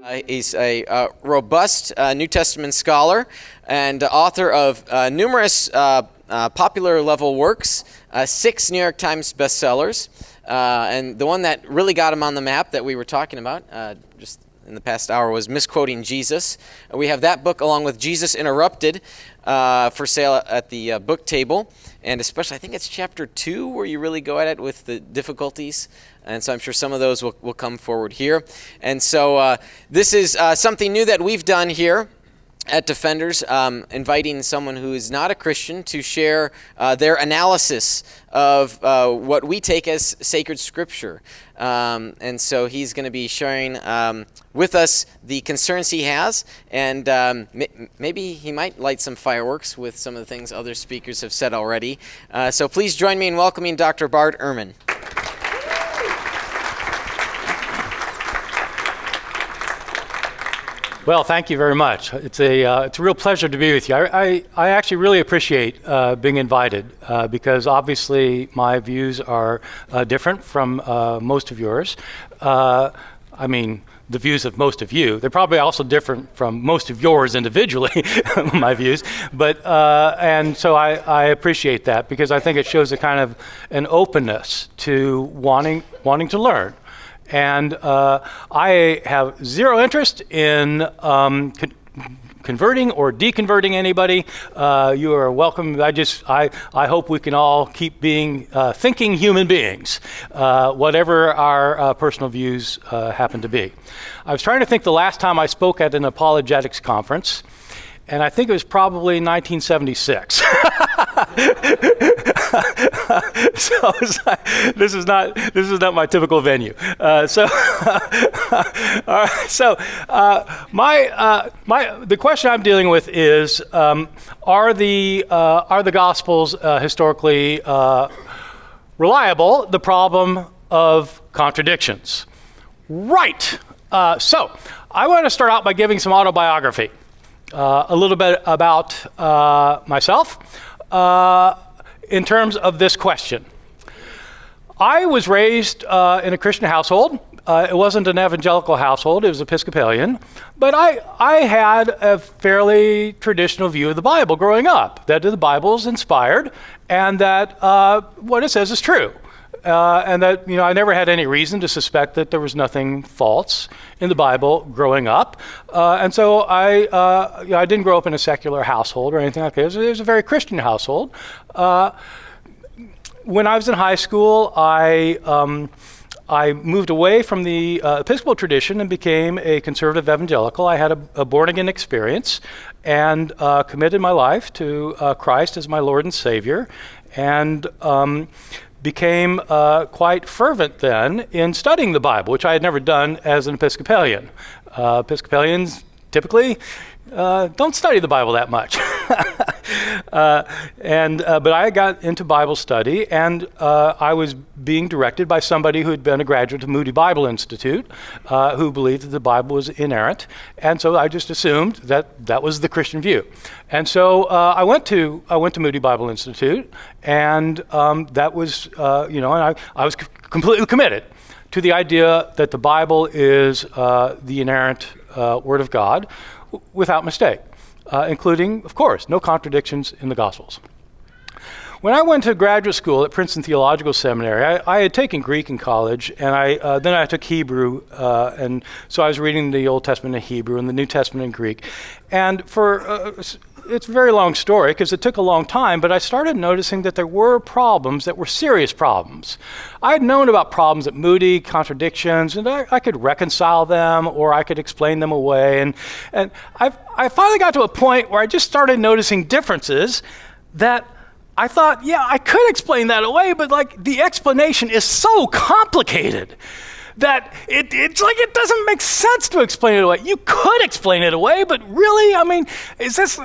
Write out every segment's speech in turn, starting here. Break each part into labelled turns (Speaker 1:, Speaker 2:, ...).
Speaker 1: He's a robust New Testament scholar and author of numerous popular level works, 6 New York Times bestsellers, and the one that really got him on the map that we were talking about just in the past hour was Misquoting Jesus. We have that book along with Jesus Interrupted for sale at the book table, and especially I think it's chapter 2 where you really go at it with the difficulties. And so I'm sure some of those will come forward here. And so this is something new that we've done here at Defenders, inviting someone who is not a Christian to share their analysis of what we take as sacred scripture. And so he's going to be sharing with us the concerns he has, and maybe he might light some fireworks with some of the things other speakers have said already. So please join me in welcoming Dr. Bart Ehrman.
Speaker 2: Well, thank you very much. It's a real pleasure to be with you. I actually really appreciate being invited because obviously my views are different from most of yours. I mean, the views of most of you. They're probably also different from most of yours individually, my views. But and so I appreciate that because I think it shows a kind of an openness to wanting to learn. And I have zero interest in converting or deconverting anybody. You are welcome. I hope we can all keep being thinking human beings, whatever our personal views happen to be. I was trying to think the last time I spoke at an apologetics conference, and I think it was probably 1976. So this is not my typical venue. The question I'm dealing with is: are the Gospels historically reliable? The problem of contradictions. Right. So I want to start out by giving some autobiography. A little bit about myself in terms of this question. I was raised in a Christian household. It wasn't an evangelical household, it was Episcopalian, but I had a fairly traditional view of the Bible growing up, that the Bible is inspired and that what it says is true. And that, I never had any reason to suspect that there was nothing false in the Bible growing up. And so I didn't grow up in a secular household or anything like that. It was a very Christian household. When I was in high school, I moved away from the Episcopal tradition and became a conservative evangelical. I had a born-again experience and committed my life to Christ as my Lord and Savior. And became quite fervent then in studying the Bible, which I had never done as an Episcopalian. Episcopalians typically don't study the Bible that much. But I got into Bible study, and I was being directed by somebody who had been a graduate of Moody Bible Institute, who believed that the Bible was inerrant, and so I just assumed that was the Christian view. And so I went to Moody Bible Institute, and that was, and I was completely committed to the idea that the Bible is the inerrant Word of God without mistake, including, of course, no contradictions in the Gospels. When I went to graduate school at Princeton Theological Seminary, I had taken Greek in college, and then I took Hebrew, and so I was reading the Old Testament in Hebrew and the New Testament in Greek. And it's a very long story because it took a long time, but I started noticing that there were problems that were serious problems. I had known about problems at Moody, contradictions, and I could reconcile them or I could explain them away. And I finally got to a point where I just started noticing differences that I thought, yeah, I could explain that away, but the explanation is so complicated that it's like it doesn't make sense to explain it away. You could explain it away, but really, is this?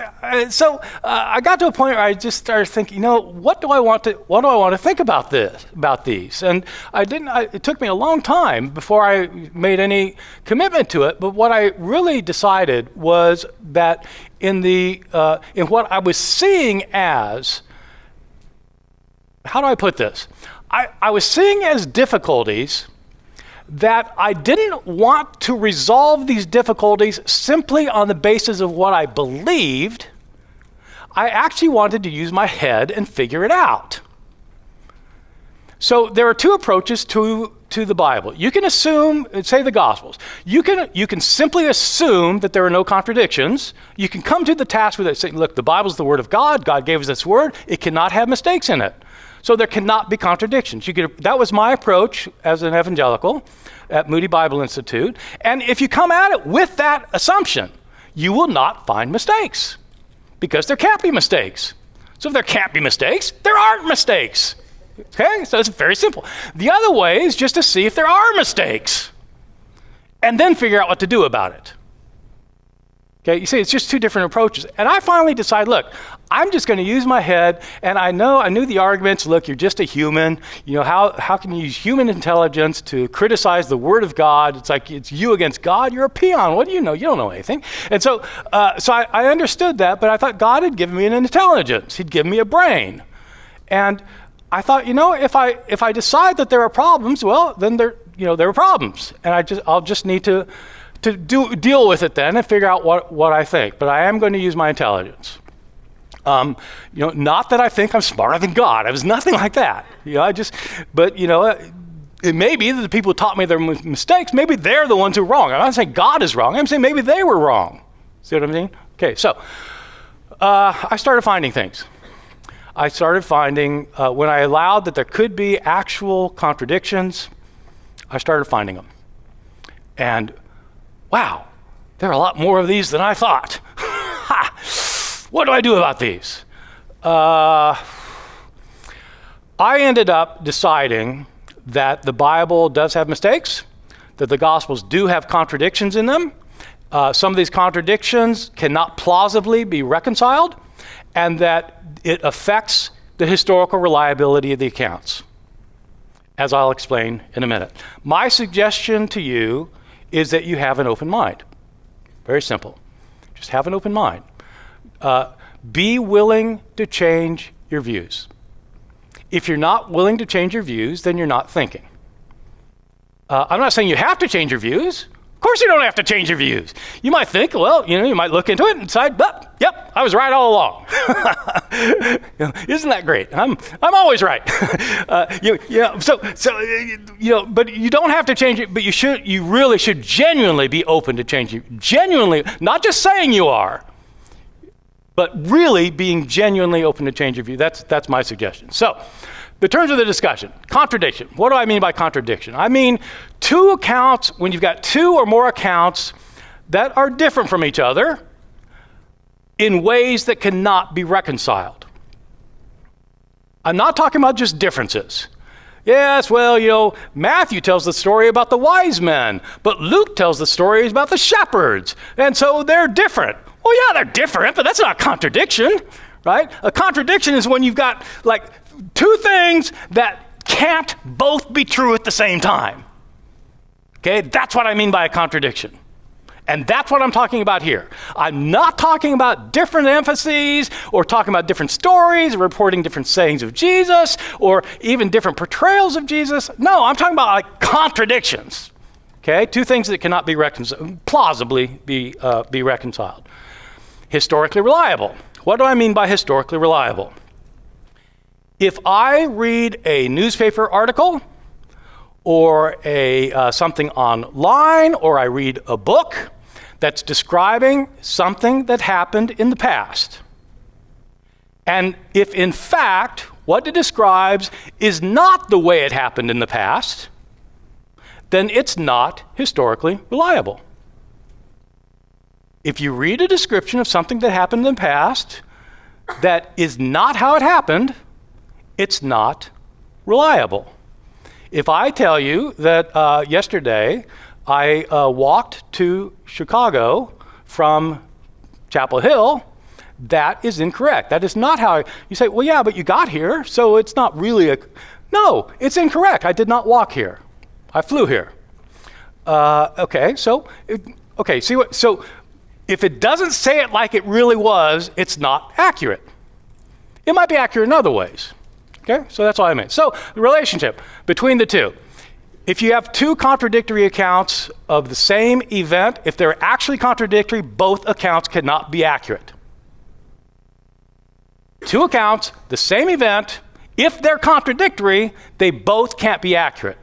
Speaker 2: So I got to a point where I just started thinking, what do I want to think about these? And I didn't. It took me a long time before I made any commitment to it. But what I really decided was that in what I was seeing as, how do I put this? I was seeing as difficulties that I didn't want to resolve these difficulties simply on the basis of what I believed. I actually wanted to use my head and figure it out. So there are two approaches to the Bible. You can assume, say the Gospels, you can simply assume that there are no contradictions. You can come to the task with it saying, look, the Bible's the Word of God. God gave us this Word. It cannot have mistakes in it. So there cannot be contradictions. That was my approach as an evangelical at Moody Bible Institute. And if you come at it with that assumption, you will not find mistakes because there can't be mistakes. So if there can't be mistakes, there aren't mistakes. Okay, so it's very simple. The other way is just to see if there are mistakes and then figure out what to do about it. Okay, you see, it's just two different approaches. And I finally decided, look, I'm just going to use my head, and I knew the arguments. Look, you're just a human. You know, how can you use human intelligence to criticize the Word of God? It's like it's you against God. You're a peon. What do you know? You don't know anything. And so I understood that, but I thought God had given me an intelligence. He'd given me a brain. And I thought, if I decide that there are problems, well, then there are problems, and I'll just need to deal with it then and figure out what I think. But I am going to use my intelligence. Not that I think I'm smarter than God. I was nothing like that. It may be that the people who taught me their mistakes, maybe they're the ones who are wrong. I'm not saying God is wrong. I'm saying maybe they were wrong. See what I mean? Okay, so I started finding things. I started finding, when I allowed that there could be actual contradictions, I started finding them. And wow, there are a lot more of these than I thought. What do I do about these? I ended up deciding that the Bible does have mistakes, that the Gospels do have contradictions in them. Some of these contradictions cannot plausibly be reconciled, and that it affects the historical reliability of the accounts, as I'll explain in a minute. My suggestion to you is that you have an open mind. Very simple. Just have an open mind. Be willing to change your views. If you're not willing to change your views, then you're not thinking. I'm not saying you have to change your views. Of course you don't have to change your views. You might think, well, you might look into it and decide, yep, I was right all along. Isn't that great? I'm always right. But you don't have to change it, but you really should genuinely be open to changing. Genuinely, not just saying you are, but really being genuinely open to change your view. That's my suggestion. So, the terms of the discussion, contradiction. What do I mean by contradiction? I mean two accounts, when you've got two or more accounts that are different from each other in ways that cannot be reconciled. I'm not talking about just differences. Yes, well, Matthew tells the story about the wise men, but Luke tells the stories about the shepherds, and so they're different. Well, yeah, they're different, but that's not a contradiction, right? A contradiction is when you've got two things that can't both be true at the same time. Okay, that's what I mean by a contradiction. And that's what I'm talking about here. I'm not talking about different emphases or talking about different stories or reporting different sayings of Jesus or even different portrayals of Jesus. No, I'm talking about contradictions. Okay, two things that cannot be plausibly be reconciled. Historically reliable. What do I mean by historically reliable? If I read a newspaper article or something online, or I read a book that's describing something that happened in the past, and if in fact what it describes is not the way it happened in the past, then it's not historically reliable. If you read a description of something that happened in the past that is not how it happened, it's not reliable. If I tell you that yesterday I walked to Chicago from Chapel Hill, that is incorrect. That is not how you say, well, yeah, but you got here, so it's not really No, it's incorrect. I did not walk here. I flew here. So if it doesn't say it like it really was, it's not accurate. It might be accurate in other ways. Okay, so that's all I meant. So the relationship between the two. If you have two contradictory accounts of the same event, if they're actually contradictory, both accounts cannot be accurate. Two accounts, the same event, if they're contradictory, they both can't be accurate.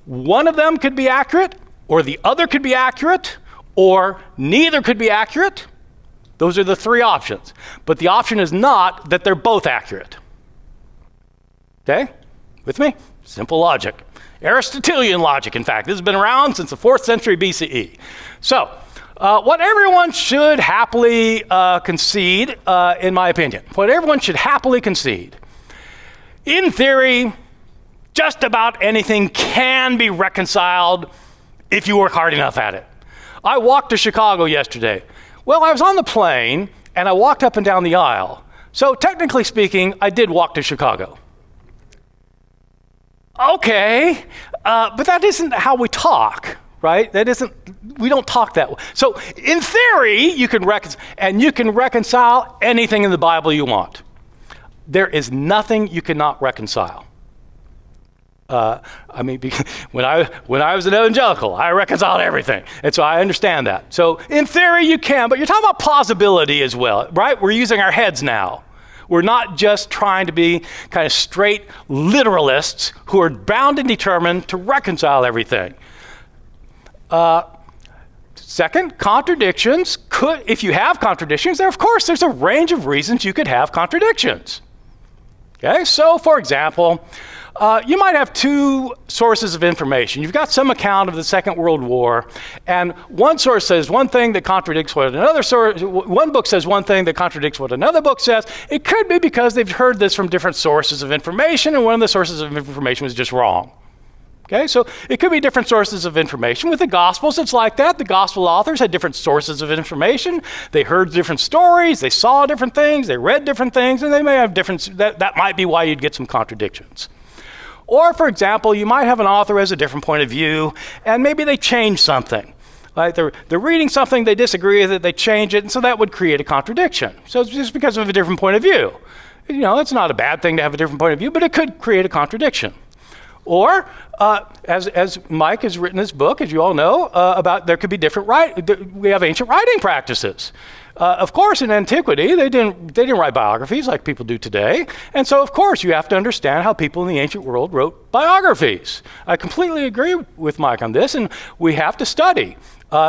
Speaker 2: One of them could be accurate, or the other could be accurate, or neither could be accurate. Those are the three options. But the option is not that they're both accurate. Okay? With me? Simple logic. Aristotelian logic, in fact. This has been around since the 4th century BCE. So, what everyone should happily concede, in my opinion, what everyone should happily concede, in theory, just about anything can be reconciled if you work hard enough at it. I walked to Chicago yesterday. Well, I was on the plane, and I walked up and down the aisle. So technically speaking, I did walk to Chicago. Okay, but that isn't how we talk, right? We don't talk that way. So in theory, you can reconcile anything in the Bible you want. There is nothing you cannot reconcile. Because when I was an evangelical, I reconciled everything. And so I understand that. So in theory, you can, but you're talking about plausibility as well, right? We're using our heads now. We're not just trying to be kind of straight literalists who are bound and determined to reconcile everything. Second, contradictions if you have contradictions, of course, there's a range of reasons you could have contradictions. Okay, so for example, you might have two sources of information. You've got some account of the Second World War, and one source says one thing that contradicts what another source, one book says one thing that contradicts what another book says. It could be because they've heard this from different sources of information, and one of the sources of information was just wrong. Okay, so it could be different sources of information. With the Gospels, it's like that. The Gospel authors had different sources of information. They heard different stories, they saw different things, they read different things, and they may have different, that might be why you'd get some contradictions. Or, for example, you might have an author who has a different point of view, and maybe they change something. Right? They're reading something, they disagree with it, they change it, and so that would create a contradiction. So it's just because of a different point of view. It's not a bad thing to have a different point of view, but it could create a contradiction. Or, as Mike has written his book, as you all know, about there could be different we have ancient writing practices. Of course, in antiquity, they didn't write biographies like people do today. And so, of course, you have to understand how people in the ancient world wrote biographies. I completely agree with Mike on this, and we have to study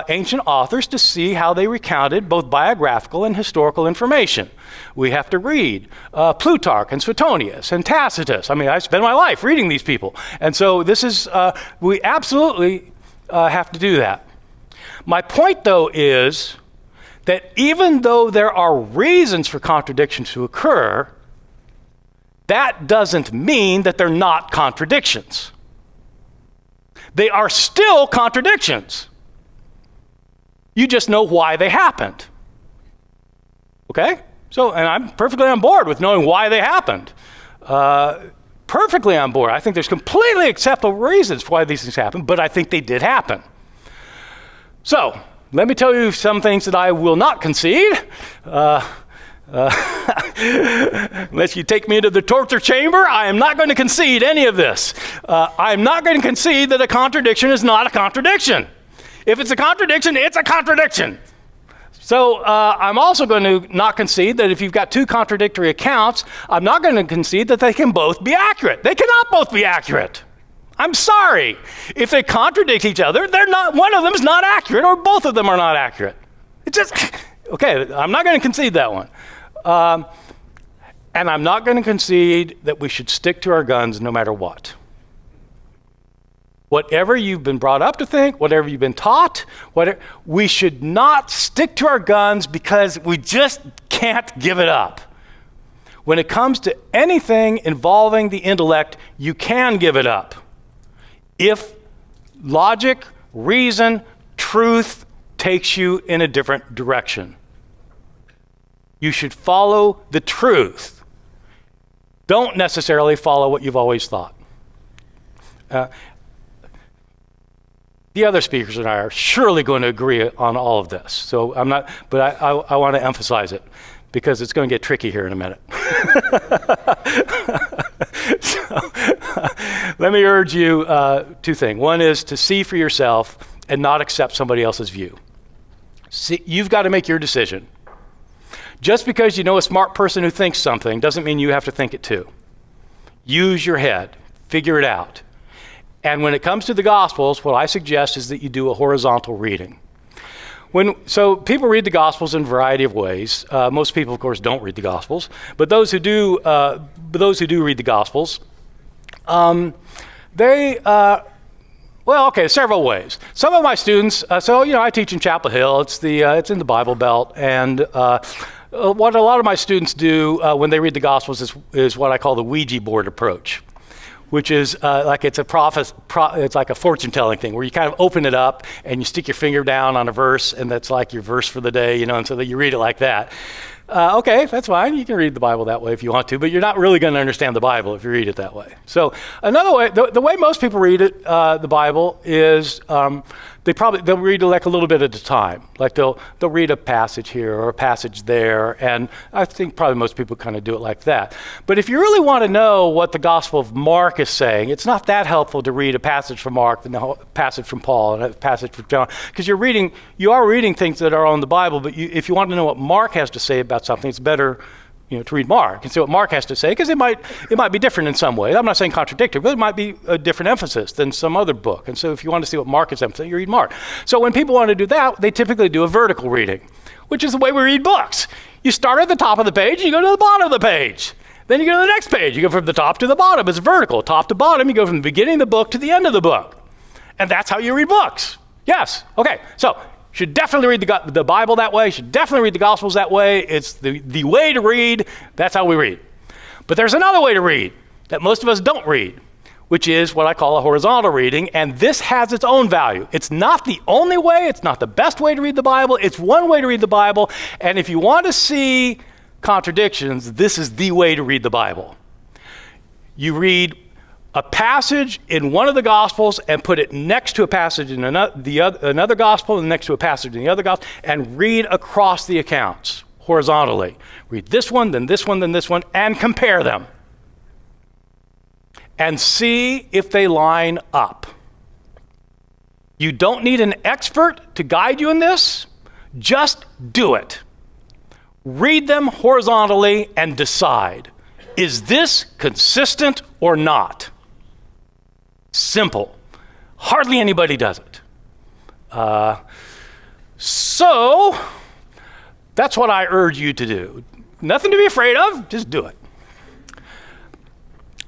Speaker 2: ancient authors to see how they recounted both biographical and historical information. We have to read Plutarch and Suetonius and Tacitus. I spend my life reading these people. And so we absolutely have to do that. My point, though, is that even though there are reasons for contradictions to occur, that doesn't mean that they're not contradictions. They are still contradictions. You just know why they happened. Okay? So, and I'm perfectly on board with knowing why they happened. Perfectly on board. I think there's completely acceptable reasons for why these things happened, but I think they did happen. So, let me tell you some things that I will not concede. Unless you take me into the torture chamber, I am not going to concede any of this. I'm not going to concede that a contradiction is not a contradiction. If it's a contradiction, it's a contradiction. So I'm also going to not concede that if you've got two contradictory accounts, I'm not going to concede that they can both be accurate. They cannot both be accurate. I'm sorry. If they contradict each other, one of them is not accurate, or both of them are not accurate. It's just, okay, I'm not going to concede that one. And I'm not going to concede that we should stick to our guns no matter what. Whatever you've been brought up to think, whatever you've been taught, we should not stick to our guns because we just can't give it up. When it comes to anything involving the intellect, you can give it up. If logic, reason, truth takes you in a different direction. You should follow the truth. Don't necessarily follow what you've always thought. The other speakers and I are surely going to agree on all of this. So I'm not, but I want to emphasize it because it's going to get tricky here in a minute. So, Let me urge you two things. One is to see for yourself and not accept somebody else's view. See, you've got to make your decision. Just because you know a smart person who thinks something doesn't mean you have to think it too. Use your head. Figure it out. And when it comes to the Gospels, what I suggest is that you do a horizontal reading. So people read the Gospels in a variety of ways. Most people, of course, don't read the Gospels, but those who do read the Gospels, several ways. Some of my students, I teach in Chapel Hill. It's in the Bible Belt, and what a lot of my students do when they read the Gospels is what I call the Ouija board approach, which is it's like a fortune-telling thing where you kind of open it up and you stick your finger down on a verse, and that's like your verse for the day, and so that you read it like that. Okay, that's fine. You can read the Bible that way if you want to, but you're not really going to understand the Bible if you read it that way. So another way, the way most people read it, the Bible, is they'll read it like a little bit at a time. Like they'll read a passage here or a passage there, and I think probably most people kind of do it like that. But if you really want to know what the Gospel of Mark is saying, it's not that helpful to read a passage from Mark and a passage from Paul and a passage from John, because you are reading things that are on the Bible, but if you want to know what Mark has to say about something, it's better to read Mark and see what Mark has to say, because it might be different in some way. I'm not saying contradictory, but it might be a different emphasis than some other book. And so if you want to see what Mark is emphasizing, you read Mark. So when people want to do that, they typically do a vertical reading, which is the way we read books. You start at the top of the page, and you go to the bottom of the page. Then you go to the next page. You go from the top to the bottom. It's vertical. Top to bottom, you go from the beginning of the book to the end of the book. And that's how you read books. Yes. Okay. So should definitely read the Bible that way. Should definitely read the Gospels that way. It's the way to read. That's how we read. But there's another way to read that most of us don't read, which is what I call a horizontal reading, and this has its own value. It's not the only way. It's not the best way to read the Bible. It's one way to read the Bible, and if you want to see contradictions, this is the way to read the Bible. You read a passage in one of the Gospels and put it next to a passage in another Gospel and next to a passage in the other Gospel, and read across the accounts horizontally. Read this one, then this one, then this one, and compare them. And see if they line up. You don't need an expert to guide you in this. Just do it. Read them horizontally and decide, is this consistent or not? Simple. Hardly anybody does it. So that's what I urge you to do. Nothing to be afraid of, just do it.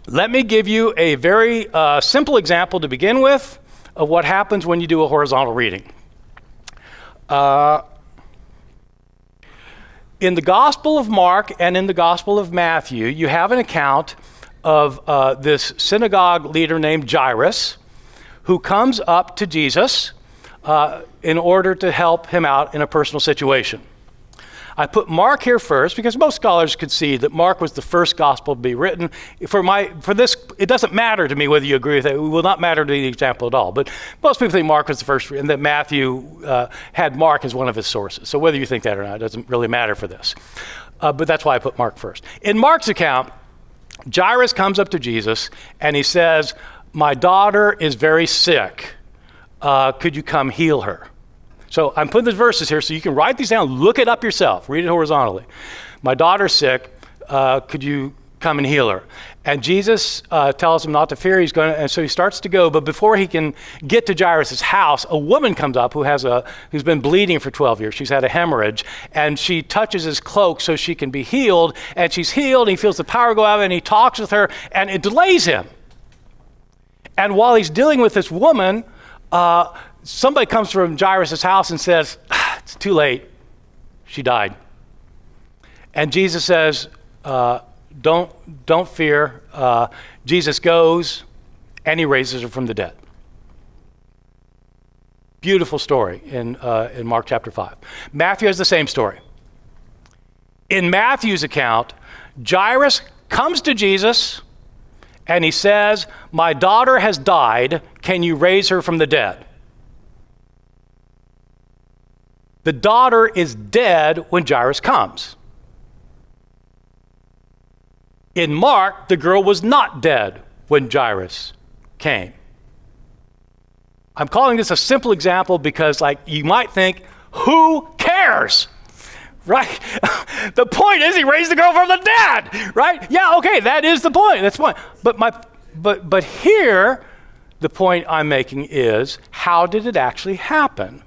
Speaker 2: Let me give you a very simple example to begin with of what happens when you do a horizontal reading. In the Gospel of Mark and in the Gospel of Matthew, you have an account of this synagogue leader named Jairus, who comes up to Jesus in order to help him out in a personal situation. I put Mark here first because most scholars could see that Mark was the first gospel to be written. For this, it doesn't matter to me whether you agree with it. It will not matter to the example at all. But most people think Mark was the first, and that Matthew had Mark as one of his sources. So whether you think that or not, it doesn't really matter for this. But that's why I put Mark first. In Mark's account, Jairus comes up to Jesus and he says, "My daughter is very sick. Could you come heal her?" So I'm putting the verses here so you can write these down, look it up yourself, read it horizontally. "My daughter's sick. Could you come and heal her?" And Jesus tells him not to fear. And so he starts to go. But before he can get to Jairus' house, a woman comes up who's been bleeding for 12 years. She's had a hemorrhage, and she touches his cloak so she can be healed. And she's healed. And he feels the power go out, and he talks with her, and it delays him. And while he's dealing with this woman, somebody comes from Jairus' house and says, "It's too late. She died." And Jesus says, Don't fear. Jesus goes and he raises her from the dead. Beautiful story in Mark chapter 5. Matthew has the same story. In Matthew's account, Jairus comes to Jesus and he says, "My daughter has died. Can you raise her from the dead?" The daughter is dead when Jairus comes. In Mark, the girl was not dead when Jairus came. I'm calling this a simple example because, like, you might think, who cares? Right? The point is he raised the girl from the dead, right? Yeah, okay, that is the point. That's the point. But here, the point I'm making is, how did it actually happen?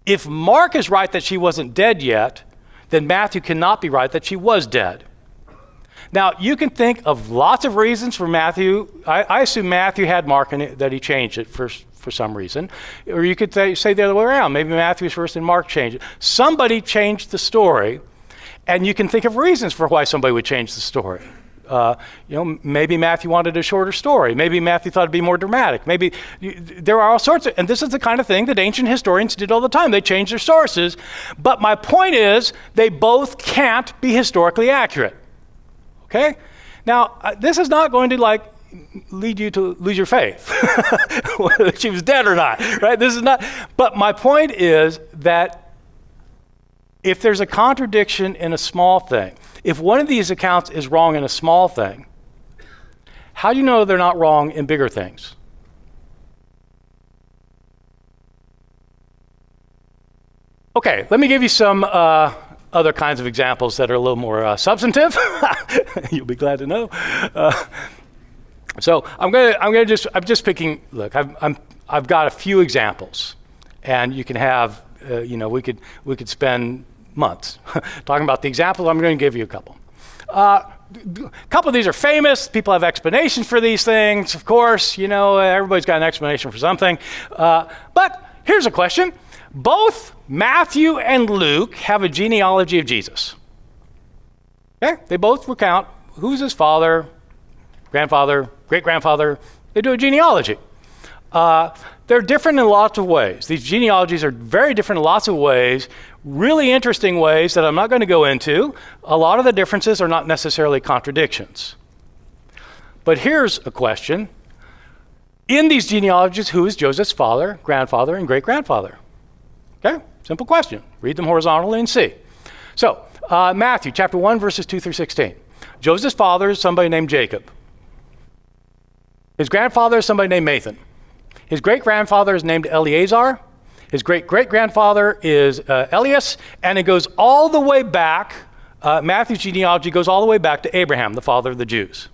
Speaker 2: If Mark is right that she wasn't dead yet, then Matthew cannot be right that she was dead. Now, you can think of lots of reasons for Matthew. I assume Matthew had Mark in it, that he changed it for some reason. Or you could say the other way around. Maybe Matthew's first and Mark changed it. Somebody changed the story, and you can think of reasons for why somebody would change the story. Maybe Matthew wanted a shorter story. Maybe Matthew thought it'd be more dramatic. Maybe there are all sorts of, and this is the kind of thing that ancient historians did all the time. They changed their sources. But my point is, they both can't be historically accurate. Okay? Now, this is not going to lead you to lose your faith, whether she was dead or not, right? This is not, but my point is that if there's a contradiction in a small thing, if one of these accounts is wrong in a small thing, how do you know they're not wrong in bigger things? Okay, let me give you some other kinds of examples that are a little more substantive. You'll be glad to know. So I'm just picking. Look, I've got a few examples, and you can have. We could spend months talking about the examples. I'm going to give you a couple. A couple of these are famous. People have explanations for these things. Of course, everybody's got an explanation for something. But here's a question. Both Matthew and Luke have a genealogy of Jesus. Okay? They both recount who's his father, grandfather, great-grandfather. They do a genealogy. They're different in lots of ways. These genealogies are very different in lots of ways, really interesting ways that I'm not going to go into. A lot of the differences are not necessarily contradictions. But here's a question. In these genealogies, who is Joseph's father, grandfather, and great-grandfather? Okay, simple question. Read them horizontally and see. So, Matthew chapter 1, verses 2 through 16. Joseph's father is somebody named Jacob. His grandfather is somebody named Nathan. His great-grandfather is named Eleazar. His great-great-grandfather is Elias, and it goes all the way back. Matthew's genealogy goes all the way back to Abraham, the father of the Jews.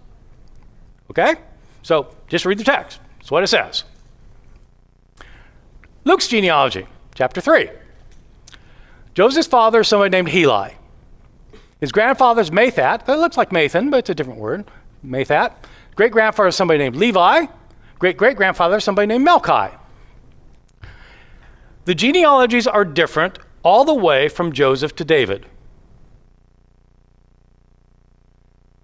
Speaker 2: Okay? So, just read the text. That's what it says. Luke's genealogy. Chapter 3. Joseph's father is somebody named Heli. His grandfather is Mathat. That looks like Mathan, but it's a different word. Mathat. Great-grandfather is somebody named Levi. Great-great-grandfather is somebody named Melchi. The genealogies are different all the way from Joseph to David.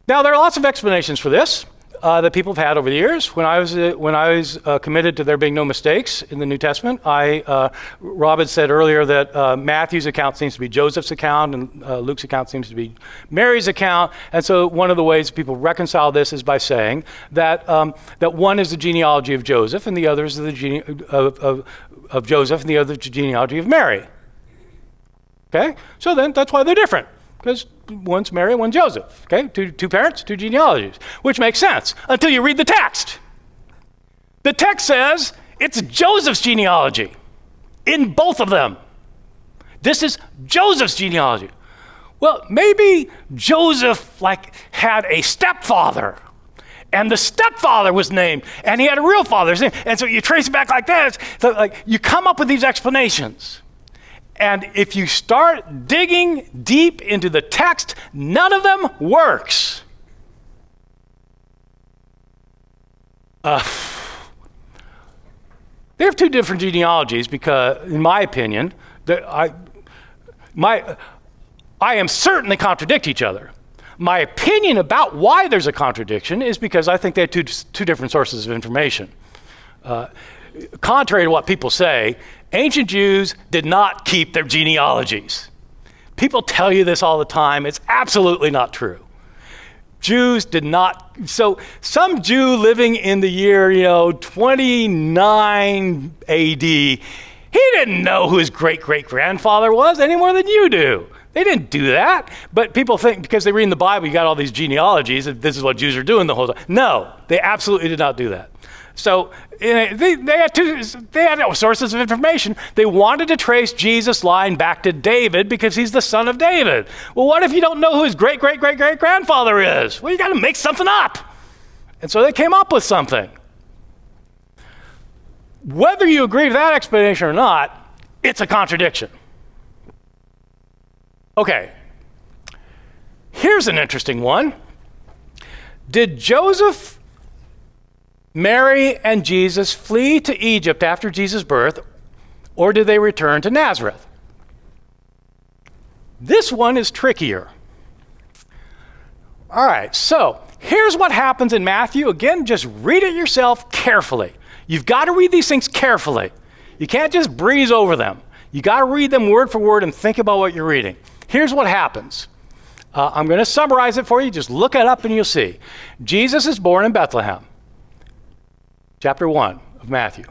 Speaker 2: Now, there are lots of explanations for this that people have had over the years. When I was committed to there being no mistakes in the New Testament, Rob had said earlier that Matthew's account seems to be Joseph's account, and Luke's account seems to be Mary's account. And so one of the ways people reconcile this is by saying that that one is the genealogy of Joseph, and the other is the of Joseph, and the other is the genealogy of Mary. Okay, so then that's why they're different. Because one's Mary, one's Joseph. Okay, two parents, two genealogies, which makes sense until you read the text. The text says it's Joseph's genealogy in both of them. This is Joseph's genealogy. Well, maybe Joseph had a stepfather, and the stepfather was named, and he had a real father's name, and so you trace it back like that. So, you come up with these explanations. And if you start digging deep into the text, none of them works. They have two different genealogies because, in my opinion, I am certain they contradict each other. My opinion about why there's a contradiction is because I think they have two different sources of information. Contrary to what people say, ancient Jews did not keep their genealogies. People tell you this all the time. It's absolutely not true. Jews did not. So some Jew living in the year, 29 AD, he didn't know who his great-great-grandfather was any more than you do. They didn't do that. But people think because they read in the Bible, you got all these genealogies, that this is what Jews are doing the whole time. No, they absolutely did not do that. So they had sources of information. They wanted to trace Jesus' line back to David because he's the son of David. Well, what if you don't know who his great-great-great-great-grandfather is? Well, you got to make something up. And so they came up with something. Whether you agree with that explanation or not, it's a contradiction. Okay, here's an interesting one. Did Joseph, Mary, and Jesus flee to Egypt after Jesus' birth, or did they return to Nazareth? This one is trickier. All right, so here's what happens in Matthew. Again, just read it yourself carefully. You've got to read these things carefully. You can't just breeze over them. You got to read them word for word and think about what you're reading. Here's what happens. I'm going to summarize it for you. Just look it up and you'll see. Jesus is born in Bethlehem. Chapter 1 of Matthew.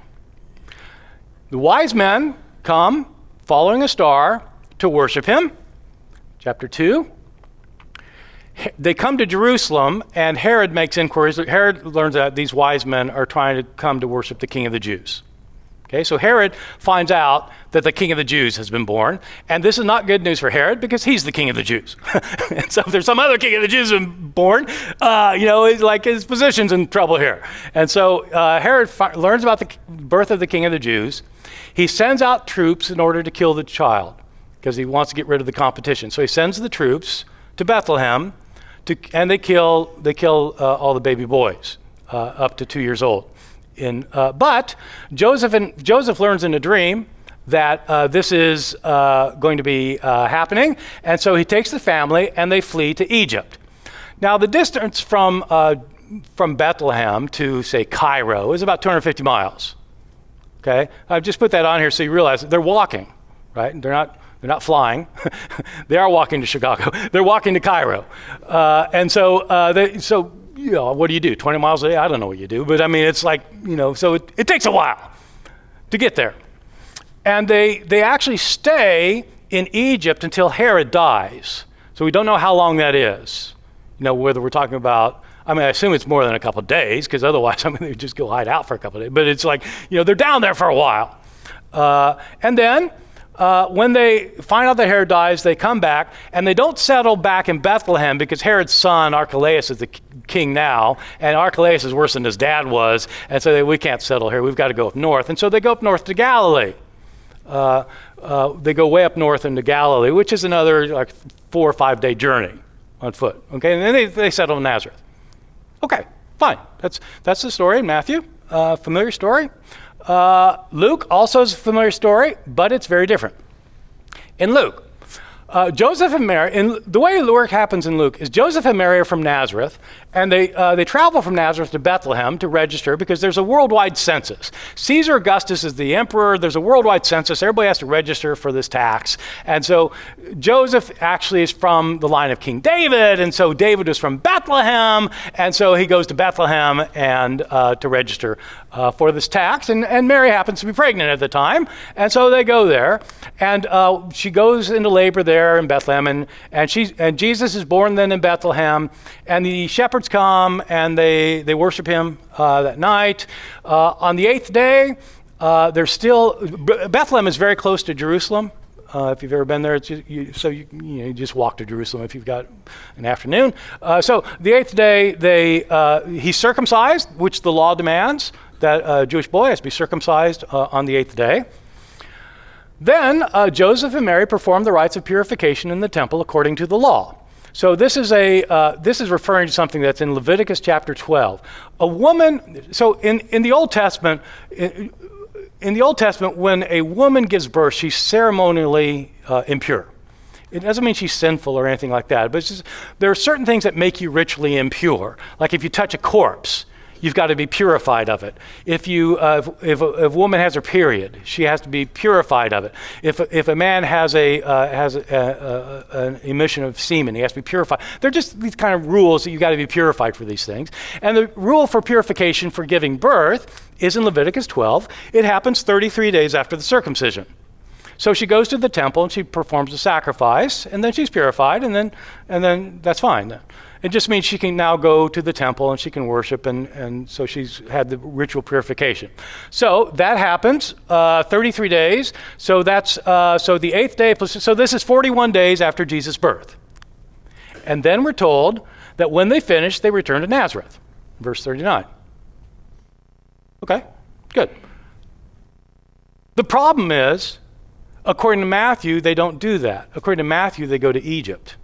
Speaker 2: The wise men come following a star to worship him. Chapter 2. They come to Jerusalem, and Herod makes inquiries. Herod learns that these wise men are trying to come to worship the King of the Jews. Okay, so Herod finds out that the King of the Jews has been born, and this is not good news for Herod because he's the King of the Jews. And so if there's some other King of the Jews born, like his position's in trouble here. And so Herod learns about the birth of the King of the Jews. He sends out troops in order to kill the child because he wants to get rid of the competition. So he sends the troops to Bethlehem, and they kill all the baby boys up to 2 years old. But Joseph learns in a dream that this is going to be happening, and so he takes the family and they flee to Egypt. Now the distance from Bethlehem to, say, Cairo is about 250 miles. Okay, I've just put that on here so you realize they're walking, right? They're not flying. They are walking to Chicago. They're walking to Cairo, and so what do you do? 20 miles a day? I don't know what you do, but I mean, it's like, so it takes a while to get there. And they actually stay in Egypt until Herod dies. So we don't know how long that is. Whether we're talking about, I assume it's more than a couple of days, because otherwise, they would just go hide out for a couple of days. But it's like, they're down there for a while. And then when they find out that Herod dies, they come back, and they don't settle back in Bethlehem because Herod's son, Archelaus, is the king now, and Archelaus is worse than his dad was, and so we can't settle here. We've got to go up north. And so they go up north to Galilee. They go way up north into Galilee, which is another 4 or 5 day journey on foot. Okay, and then they settle in Nazareth. Okay, fine. That's the story in Matthew. Familiar story. Luke also is a familiar story, but it's very different. In Luke, Joseph and Mary, the way the work happens in Luke is Joseph and Mary are from Nazareth, and they travel from Nazareth to Bethlehem to register because there's a worldwide census. Caesar Augustus is the emperor. There's a worldwide census. Everybody has to register for this tax. And so Joseph actually is from the line of King David, and so David is from Bethlehem, and so he goes to Bethlehem and to register for this tax. And Mary happens to be pregnant at the time, and so they go there, and she goes into labor there in Bethlehem, and Jesus is born then in Bethlehem, and the shepherds come and they worship him that night. On the 8th day, Bethlehem is very close to Jerusalem. If you've ever been there, you just walk to Jerusalem if you've got an afternoon. So the 8th day, he's circumcised, which the law demands that a Jewish boy has to be circumcised on the 8th day. Then Joseph and Mary perform the rites of purification in the temple according to the law. So this is referring to something that's in Leviticus chapter 12. A woman. So in the Old Testament, when a woman gives birth, she's ceremonially impure. It doesn't mean she's sinful or anything like that, but it's just, there are certain things that make you ritually impure. Like if you touch a corpse, you've got to be purified of it. If a woman has her period, she has to be purified of it. If a man has an emission of semen, he has to be purified. They're just these kind of rules that you've got to be purified for these things. And the rule for purification for giving birth is in Leviticus 12. It happens 33 days after the circumcision. So she goes to the temple and she performs a sacrifice, and then she's purified, and then that's fine. It just means she can now go to the temple and she can worship, and so she's had the ritual purification. So that happens, 33 days. So that's so the 8th day, so this is 41 days after Jesus' birth. And then we're told that when they finish, they return to Nazareth, verse 39. Okay, good. The problem is, according to Matthew, they don't do that. According to Matthew, they go to Egypt,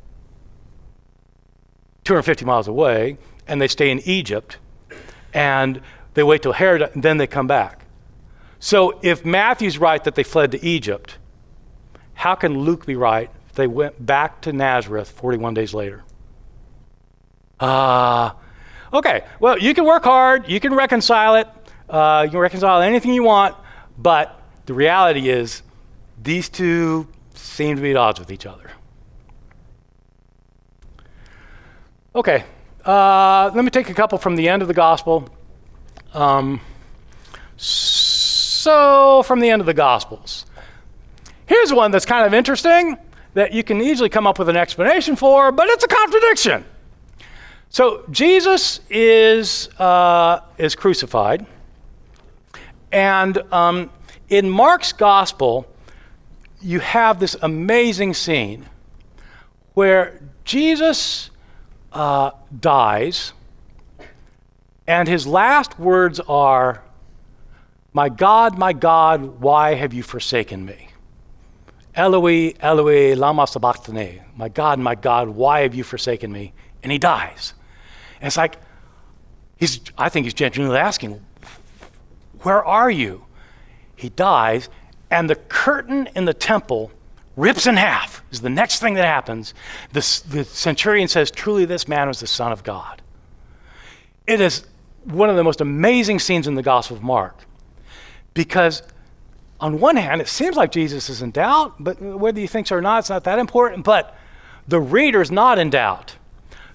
Speaker 2: 250 miles away, and they stay in Egypt, and they wait till Herod, and then they come back. So if Matthew's right that they fled to Egypt, how can Luke be right if they went back to Nazareth 41 days later? Okay, well, you can work hard, you can reconcile it, you can reconcile anything you want, but the reality is these two seem to be at odds with each other. Okay, let me take a couple from the end of the gospel. So from the end of the Gospels. Here's one that's kind of interesting that you can easily come up with an explanation for, but it's a contradiction. So Jesus is crucified, and in Mark's gospel, you have this amazing scene where Jesus dies, and his last words are, my God, why have you forsaken me? Eloi, Eloi, lama sabachthani. My God, why have you forsaken me? And he dies. And it's like, I think he's genuinely asking, where are you? He dies, and the curtain in the temple rips in half is the next thing that happens. The centurion says, truly this man was the Son of God. It is one of the most amazing scenes in the Gospel of Mark, because on one hand, it seems like Jesus is in doubt, but whether you think so or not, it's not that important, but the reader's not in doubt.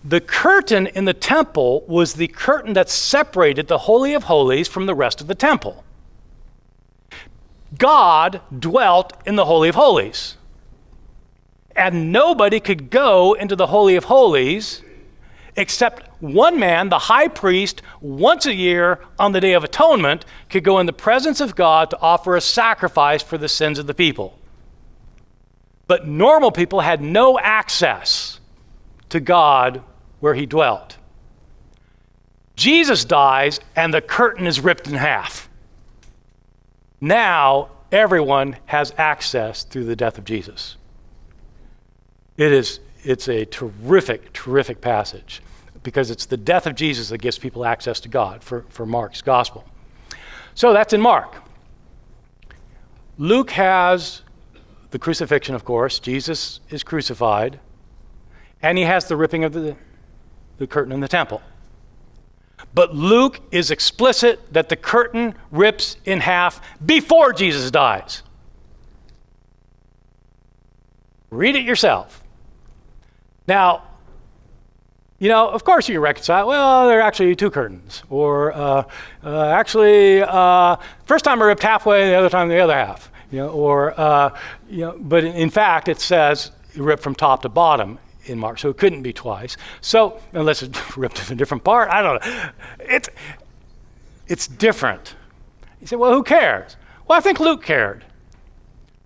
Speaker 2: The curtain in the temple was the curtain that separated the Holy of Holies from the rest of the temple. God dwelt in the Holy of Holies, and nobody could go into the Holy of Holies except one man, the high priest, once a year on the Day of Atonement, could go in the presence of God to offer a sacrifice for the sins of the people. But normal people had no access to God where he dwelt. Jesus dies, and the curtain is ripped in half. Now, everyone has access through the death of Jesus. It's a terrific, terrific passage, because it's the death of Jesus that gives people access to God for Mark's gospel. So that's in Mark. Luke has the crucifixion, of course. Jesus is crucified, and he has the ripping of the curtain in the temple. But Luke is explicit that the curtain rips in half before Jesus dies. Read it yourself. Now, of course you can reconcile, well, there are actually two curtains. Or first time I ripped halfway, the other time the other half. But in fact, it says it ripped from top to bottom in Mark, so it couldn't be twice. So, unless it ripped in a different part, I don't know. It's different. You say, well, who cares? Well, I think Luke cared,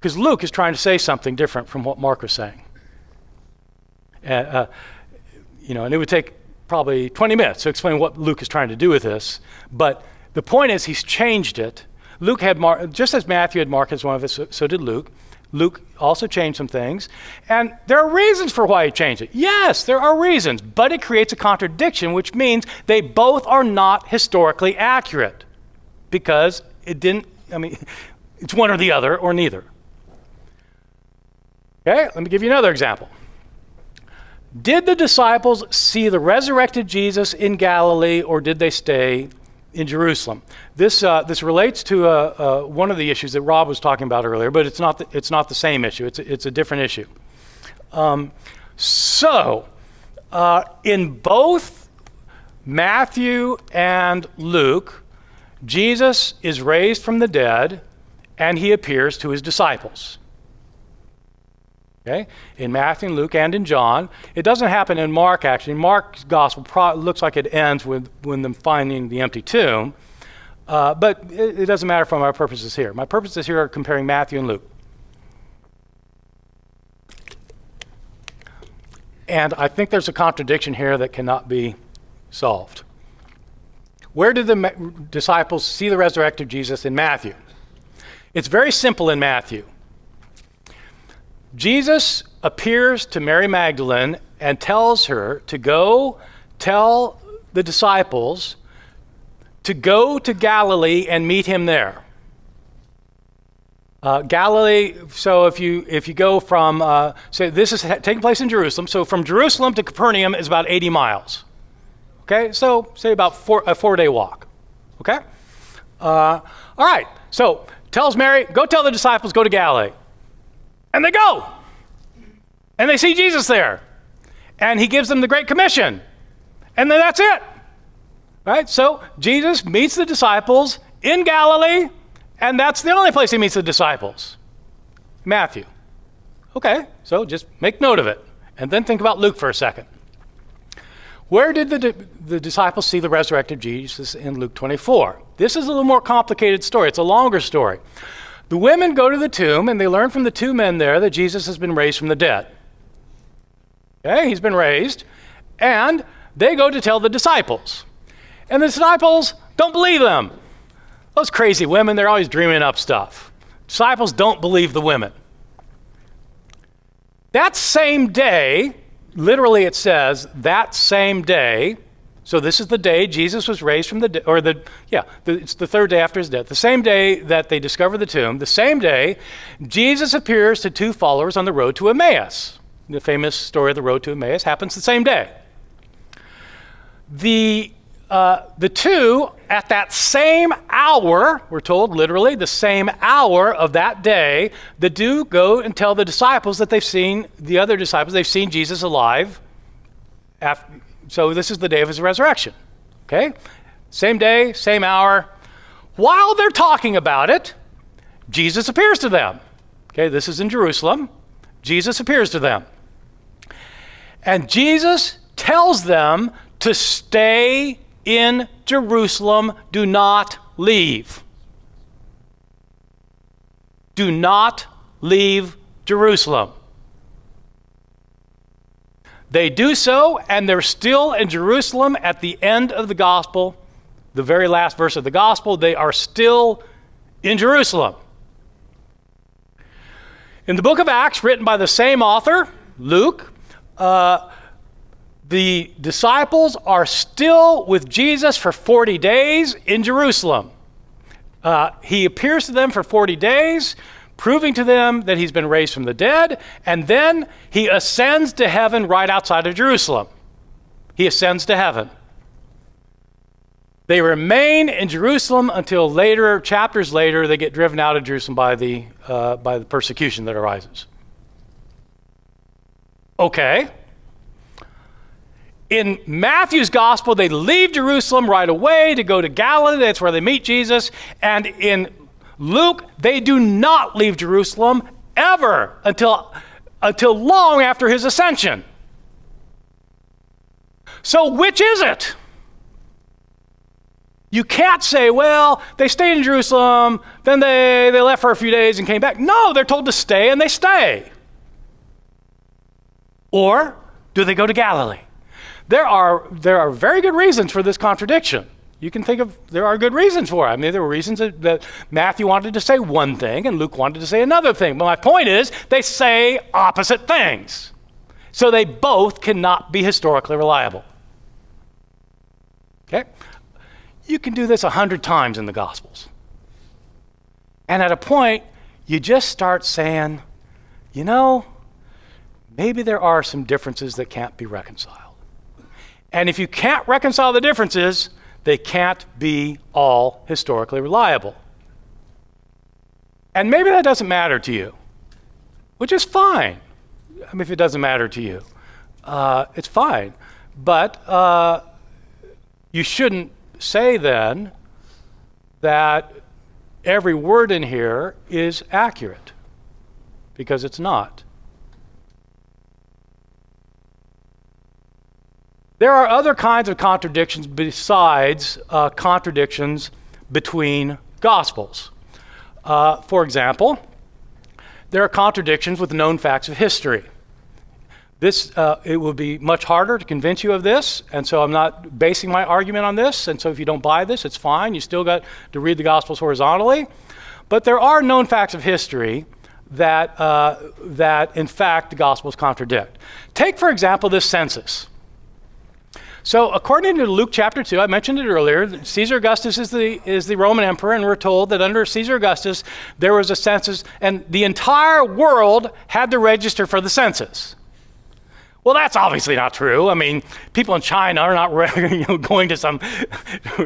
Speaker 2: because Luke is trying to say something different from what Mark was saying. And it would take probably 20 minutes to explain what Luke is trying to do with this. But the point is, he's changed it. Luke had Mark, just as Matthew had Mark as one of his, so did Luke. Luke also changed some things. And there are reasons for why he changed it. Yes, there are reasons, but it creates a contradiction, which means they both are not historically accurate, because it's one or the other or neither. Okay, let me give you another example. Did the disciples see the resurrected Jesus in Galilee, or did they stay in Jerusalem? This relates to one of the issues that Rob was talking about earlier, but it's not the same issue. It's a different issue. In both Matthew and Luke, Jesus is raised from the dead, and he appears to his disciples. Okay? In Matthew and Luke and in John. It doesn't happen in Mark, actually. Mark's gospel looks like it ends with them finding the empty tomb. But it doesn't matter for my purposes here. My purposes here are comparing Matthew and Luke. And I think there's a contradiction here that cannot be solved. Where did the disciples see the resurrected Jesus in Matthew? It's very simple in Matthew. Jesus appears to Mary Magdalene and tells her to go tell the disciples to go to Galilee and meet him there. Galilee, so if you go from, say this is taking place in Jerusalem, so from Jerusalem to Capernaum is about 80 miles. Okay, so say about a 4-day walk. Okay? All right, so tells Mary, go tell the disciples, go to Galilee. And they go. And they see Jesus there. And he gives them the Great Commission. And then that's it. Right? So Jesus meets the disciples in Galilee, and that's the only place he meets the disciples. Matthew. Okay, so just make note of it. And then think about Luke for a second. Where did the disciples see the resurrected Jesus in Luke 24? This is a little more complicated story. It's a longer story. The women go to the tomb, and they learn from the two men there that Jesus has been raised from the dead. Okay, he's been raised. And they go to tell the disciples. And the disciples don't believe them. Those crazy women, they're always dreaming up stuff. Disciples don't believe the women. That same day, literally it says, that same day, so this is the day Jesus was raised from the dead, it's the third day after his death. The same day that they discover the tomb, the same day, Jesus appears to two followers on the road to Emmaus. The famous story of the road to Emmaus happens the same day. The two, at that same hour, we're told literally, the same hour of that day, the two go and tell the disciples that they've seen Jesus alive. So this is the day of his resurrection. Okay? Same day, same hour. While they're talking about it, Jesus appears to them. Okay, this is in Jerusalem. Jesus appears to them. And Jesus tells them to stay in Jerusalem, do not leave. Do not leave Jerusalem. They do so, and they're still in Jerusalem at the end of the gospel, the very last verse of the gospel. They are still in Jerusalem. In the book of Acts, written by the same author, Luke, the disciples are still with Jesus for 40 days in Jerusalem. He appears to them for 40 days, proving to them that he's been raised from the dead, and then he ascends to heaven right outside of Jerusalem. He ascends to heaven. They remain in Jerusalem until later, chapters later, they get driven out of Jerusalem by the persecution that arises. Okay. In Matthew's gospel, they leave Jerusalem right away to go to Galilee. That's where they meet Jesus. And in Luke, they do not leave Jerusalem ever until long after his ascension. So which is it? You can't say, well, they stayed in Jerusalem, then they left for a few days and came back. No, they're told to stay, and they stay. Or do they go to Galilee? There are very good reasons for this contradiction. You can think of, there are good reasons for it. I mean, there were reasons that Matthew wanted to say one thing and Luke wanted to say another thing. But my point is, they say opposite things. So they both cannot be historically reliable. Okay? You can do this 100 times in the Gospels. And at a point, you just start saying, you know, maybe there are some differences that can't be reconciled. And if you can't reconcile the differences, they can't be all historically reliable. And maybe that doesn't matter to you, which is fine. I mean, if it doesn't matter to you, it's fine. But you shouldn't say then that every word in here is accurate, because it's not. There are other kinds of contradictions besides contradictions between Gospels. For example, there are contradictions with known facts of history. It will be much harder to convince you of this, and so I'm not basing my argument on this, and so if you don't buy this, it's fine. You still got to read the Gospels horizontally. But there are known facts of history that in fact, the Gospels contradict. Take, for example, this census. So according to Luke chapter 2, I mentioned it earlier, Caesar Augustus is the Roman emperor, and we're told that under Caesar Augustus, there was a census, and the entire world had to register for the census. Well, that's obviously not true. I mean, people in China are not going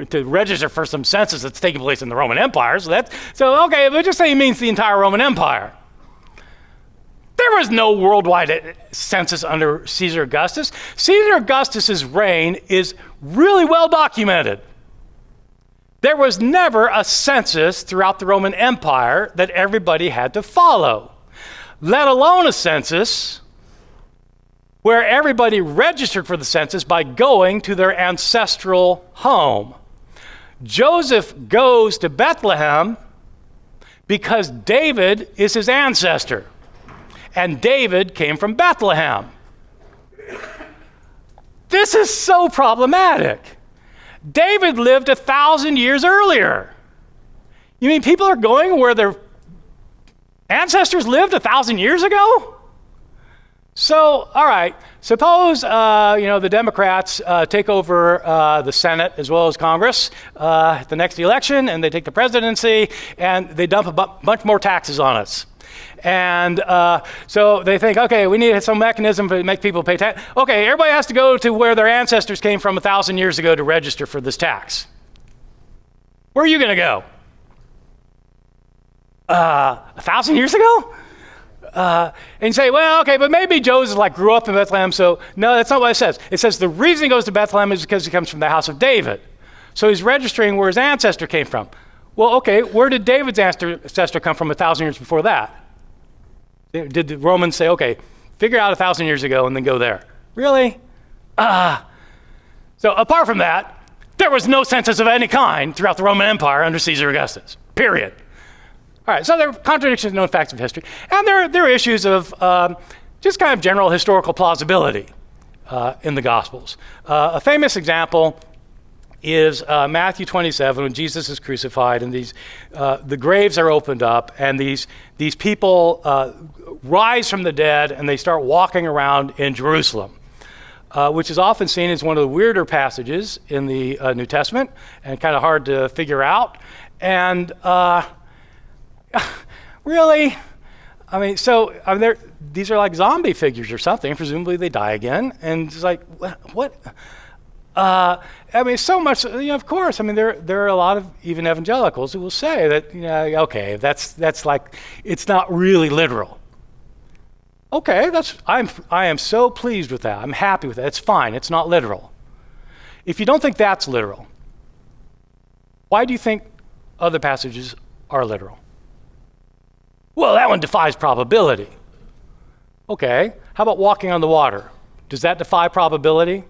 Speaker 2: to register for some census that's taking place in the Roman Empire. So okay, let's just say it means the entire Roman Empire. There was no worldwide census under Caesar Augustus. Caesar Augustus's reign is really well documented. There was never a census throughout the Roman Empire that everybody had to follow, let alone a census where everybody registered for the census by going to their ancestral home. Joseph goes to Bethlehem because David is his ancestor, and David came from Bethlehem. This is so problematic. David lived 1,000 years earlier. You mean people are going where their ancestors lived 1,000 years ago? So, all right, suppose, the Democrats take over the Senate as well as Congress at the next election, and they take the presidency, and they dump a bunch more taxes on us. And so they think, okay, we need some mechanism to make people pay tax. Okay, everybody has to go to where their ancestors came from 1,000 years ago to register for this tax. Where are you going to go? 1,000 years ago? And you say, well, okay, but maybe Joseph grew up in Bethlehem, so no, that's not what it says. It says the reason he goes to Bethlehem is because he comes from the house of David. So he's registering where his ancestor came from. Well, okay, where did David's ancestor come from 1,000 years before that? Did the Romans say, okay, figure out 1,000 years ago and then go there? Really? So apart from that, there was no census of any kind throughout the Roman Empire under Caesar Augustus, period. All right, so there are contradictions in known facts of history. And there are issues of just kind of general historical plausibility in the Gospels. A famous example is Matthew 27, when Jesus is crucified, and the graves are opened up, and these people rise from the dead, and they start walking around in Jerusalem, which is often seen as one of the weirder passages in the New Testament, and kind of hard to figure out. And really? I mean, these are like zombie figures or something. Presumably they die again. And it's like, what? So much, of course. I mean, there are a lot of even evangelicals who will say that, okay, that's like, it's not really literal. Okay, I am so pleased with that. I'm happy with that. It's fine. It's not literal. If you don't think that's literal, why do you think other passages are literal? Well, that one defies probability. Okay, how about walking on the water? Does that defy probability?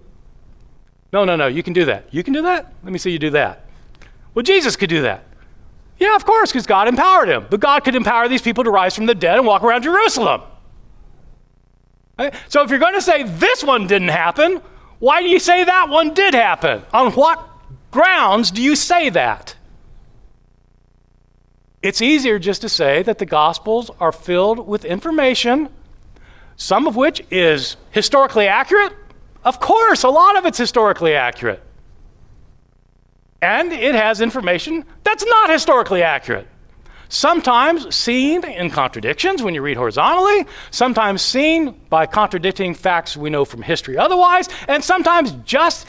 Speaker 2: No, you can do that. You can do that? Let me see you do that. Well, Jesus could do that. Yeah, of course, because God empowered him. But God could empower these people to rise from the dead and walk around Jerusalem. Right? So if you're going to say this one didn't happen, why do you say that one did happen? On what grounds do you say that? It's easier just to say that the Gospels are filled with information, some of which is historically accurate. Of course, a lot of it's historically accurate. And it has information that's not historically accurate. Sometimes seen in contradictions when you read horizontally, sometimes seen by contradicting facts we know from history otherwise, and sometimes just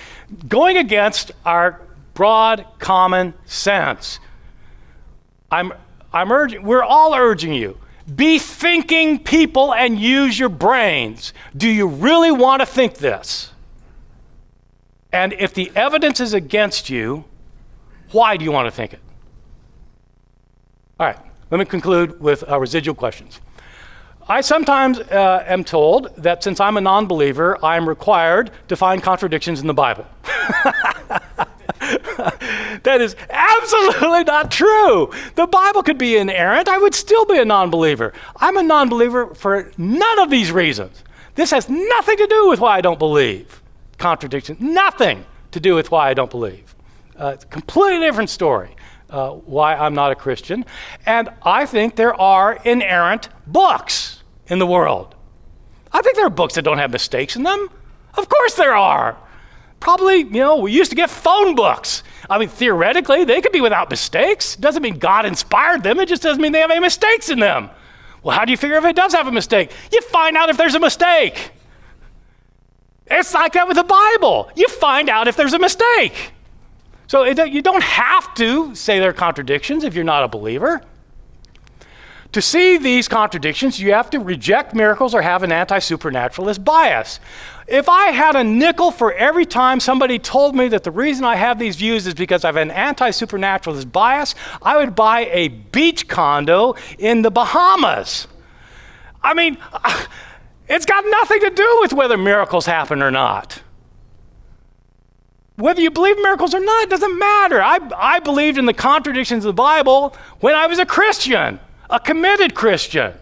Speaker 2: going against our broad common sense. We're all urging you, be thinking people and use your brains. Do you really want to think this? And if the evidence is against you, why do you want to think it? All right, let me conclude with residual questions. I sometimes am told that since I'm a non-believer, I am required to find contradictions in the Bible. That is absolutely not true. The Bible could be inerrant. I would still be a non-believer. I'm a non-believer for none of these reasons. This has nothing to do with why I don't believe. Contradiction, nothing to do with why I don't believe. It's a completely different story why I'm not a Christian. And I think there are inerrant books in the world. I think there are books that don't have mistakes in them. Of course there are. Probably, we used to get phone books. I mean, theoretically, they could be without mistakes. Doesn't mean God inspired them. It just doesn't mean they have any mistakes in them. Well, how do you figure if it does have a mistake? You find out if there's a mistake. It's like that with the Bible. You find out if there's a mistake. So you don't have to say there are contradictions if you're not a believer. To see these contradictions, you have to reject miracles or have an anti-supernaturalist bias. If I had a nickel for every time somebody told me that the reason I have these views is because I have an anti-supernaturalist bias, I would buy a beach condo in the Bahamas. I mean, it's got nothing to do with whether miracles happen or not. Whether you believe miracles or not, it doesn't matter. I believed in the contradictions of the Bible when I was a Christian. A committed Christian.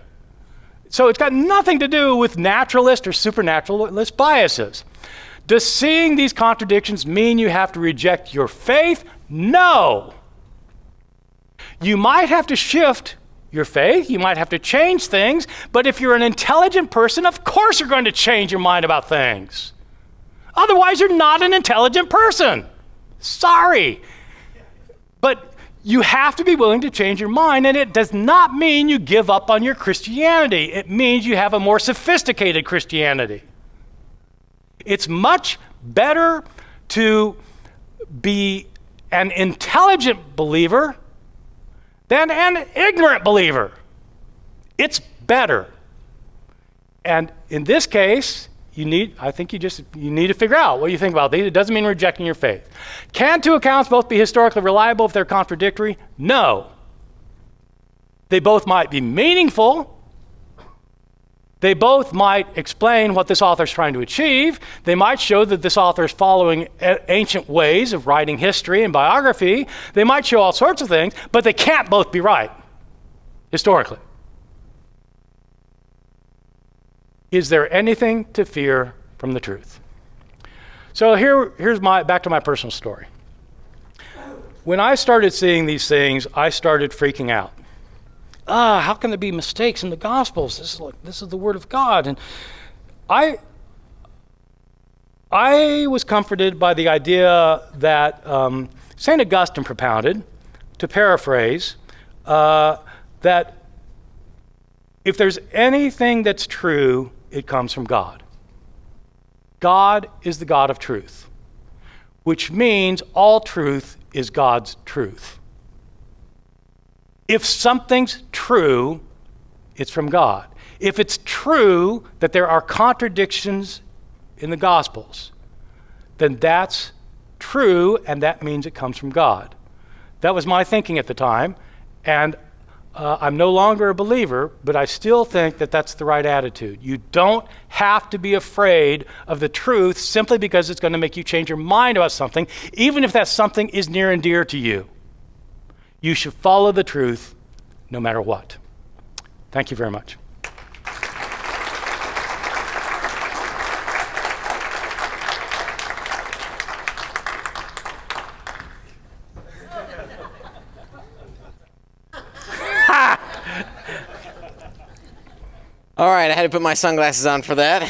Speaker 2: So it's got nothing to do with naturalist or supernaturalist biases. Does seeing these contradictions mean you have to reject your faith? No. You might have to shift your faith, you might have to change things, but if you're an intelligent person, of course you're going to change your mind about things. Otherwise, you're not an intelligent person. Sorry. But you have to be willing to change your mind, and it does not mean you give up on your Christianity. It means you have a more sophisticated Christianity. It's much better to be an intelligent believer than an ignorant believer. It's better. And in this case, you need to figure out what you think about these. It doesn't mean rejecting your faith. Can two accounts both be historically reliable if they're contradictory? No. They both might be meaningful. They both might explain what this author is trying to achieve. They might show that this author is following ancient ways of writing history and biography. They might show all sorts of things, but they can't both be right, historically. Is there anything to fear from the truth? So here's back to my personal story. When I started seeing these things, I started freaking out. How can there be mistakes in the Gospels? This is the Word of God. And I was comforted by the idea that St. Augustine propounded, to paraphrase, that if there's anything that's true, it comes from God. God is the God of truth, which means all truth is God's truth. If something's true, it's from God. If it's true that there are contradictions in the Gospels, then that's true, and that means it comes from God. That was my thinking at the time, and I'm no longer a believer, but I still think that that's the right attitude. You don't have to be afraid of the truth simply because it's going to make you change your mind about something, even if that something is near and dear to you. You should follow the truth no matter what. Thank you very much.
Speaker 1: All right, I had to put my sunglasses on for that.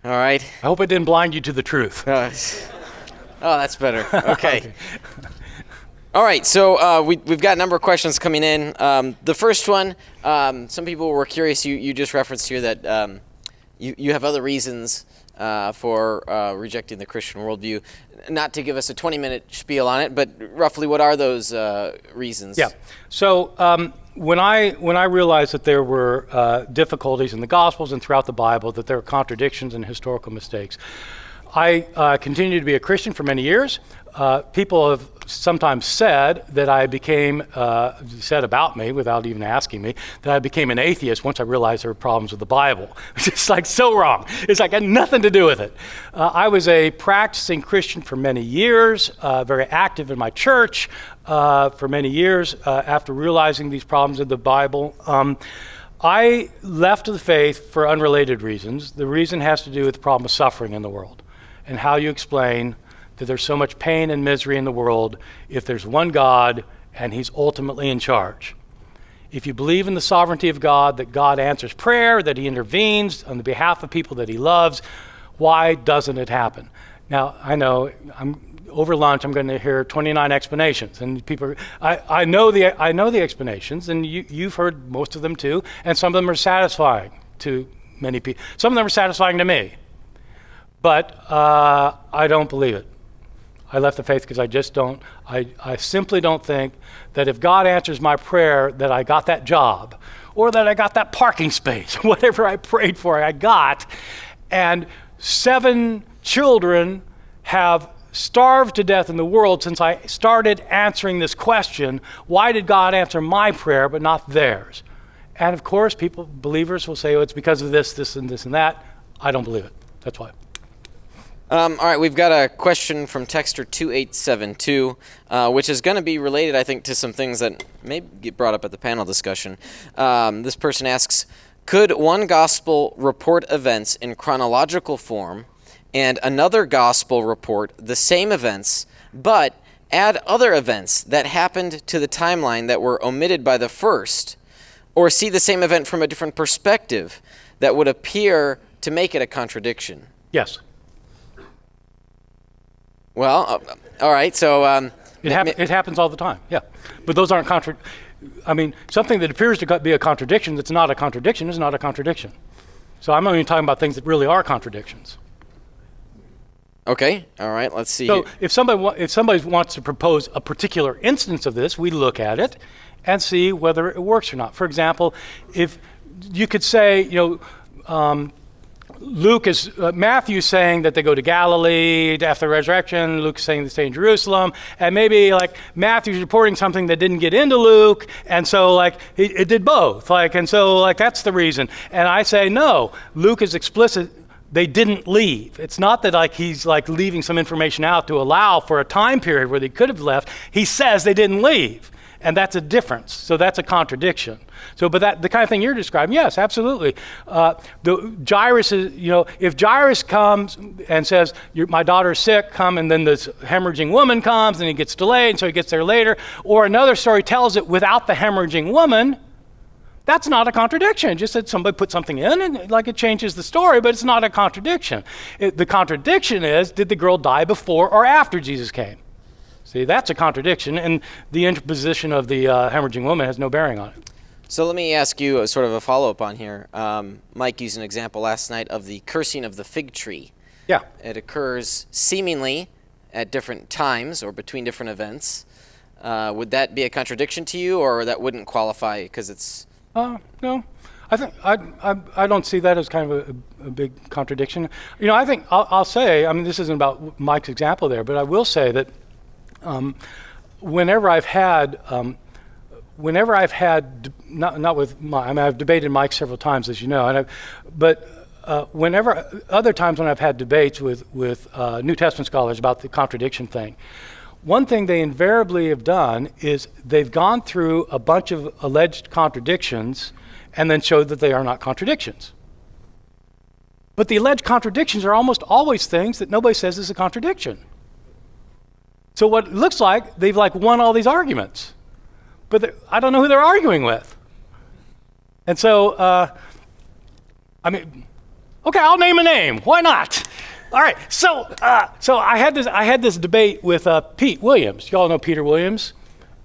Speaker 1: All right.
Speaker 2: I hope it didn't blind you to the truth.
Speaker 1: Oh, that's better. Okay. All right, so we've got a number of questions coming in. The first one, some people were curious. You just referenced here that you have other reasons for rejecting the Christian worldview. Not to give us a 20-minute spiel on it, but roughly what are those reasons?
Speaker 2: Yeah. So when I realized that there were difficulties in the Gospels and throughout the Bible, that there were contradictions and historical mistakes, I continued to be a Christian for many years. People have sometimes said that I became, said about me without even asking me, that I became an atheist once I realized there were problems with the Bible. It's just like so wrong. It's like had nothing to do with it. I was a practicing Christian for many years, very active in my church for many years after realizing these problems in the Bible. I left the faith for unrelated reasons. The reason has to do with the problem of suffering in the world and how you explain that there's so much pain and misery in the world if there's one God and he's ultimately in charge. If you believe in the sovereignty of God, that God answers prayer, that he intervenes on the behalf of people that he loves, why doesn't it happen? Now, I know over lunch I'm going to hear 29 explanations, and people I know the explanations, and you've heard most of them too, and some of them are satisfying to many people. Some of them are satisfying to me, but I don't believe it. I left the faith because I just don't, I simply don't think that if God answers my prayer that I got that job or that I got that parking space, whatever I prayed for, I got, and 7 children have starved to death in the world since I started answering this question, why did God answer my prayer but not theirs? And of course, believers will say, oh, it's because of this, this, and this, and that. I don't believe it. That's why.
Speaker 1: All right, we've got a question from Texter 2872, which is going to be related, I think, to some things that may get brought up at the panel discussion. This person asks, could one gospel report events in chronological form and another gospel report the same events, but add other events that happened to the timeline that were omitted by the first, or see the same event from a different perspective that would appear to make it a contradiction?
Speaker 2: Yes.
Speaker 1: Well, all right, so...
Speaker 2: It happens all the time, yeah. But those aren't something that appears to be a contradiction that's not a contradiction is not a contradiction. So I'm only talking about things that really are contradictions.
Speaker 1: Okay, all right, let's see.
Speaker 2: So if somebody wants to propose a particular instance of this, we look at it and see whether it works or not. For example, if you could say, Matthew's saying that they go to Galilee after the resurrection, Luke's saying they stay in Jerusalem, and maybe Matthew's reporting something that didn't get into Luke, and so it did both, and so that's the reason. And I say, no, Luke is explicit, they didn't leave. It's not that he's leaving some information out to allow for a time period where they could have left. He says they didn't leave. And that's a difference. So that's a contradiction. So, but the kind of thing you're describing, yes, absolutely. Jairus is, if Jairus comes and says, my daughter's sick, come, and then this hemorrhaging woman comes and he gets delayed, and so he gets there later, or another story tells it without the hemorrhaging woman, that's not a contradiction. Just that somebody put something in and it changes the story, but it's not a contradiction. The contradiction is, did the girl die before or after Jesus came? See, that's a contradiction, and the interposition of the hemorrhaging woman has no bearing on it.
Speaker 1: So let me ask you sort of a follow-up on here. Mike used an example last night of the cursing of the fig tree.
Speaker 2: Yeah.
Speaker 1: It occurs seemingly at different times or between different events. Would that be a contradiction to you, or that wouldn't qualify because it's...
Speaker 2: No. I think I don't see that as kind of a big contradiction. I think I'll say, this isn't about Mike's example there, but I will say that whenever I've had, not with Mike, I've debated Mike several times, as you know, whenever other times when I've had debates with New Testament scholars about the contradiction thing, one thing they invariably have done is they've gone through a bunch of alleged contradictions and then showed that they are not contradictions. But the alleged contradictions are almost always things that nobody says is a contradiction. So what it looks like, they've won all these arguments, but I don't know who they're arguing with. And so, okay, I'll name a name. Why not? All right. So I had this debate with Pete Williams. You all know Peter Williams.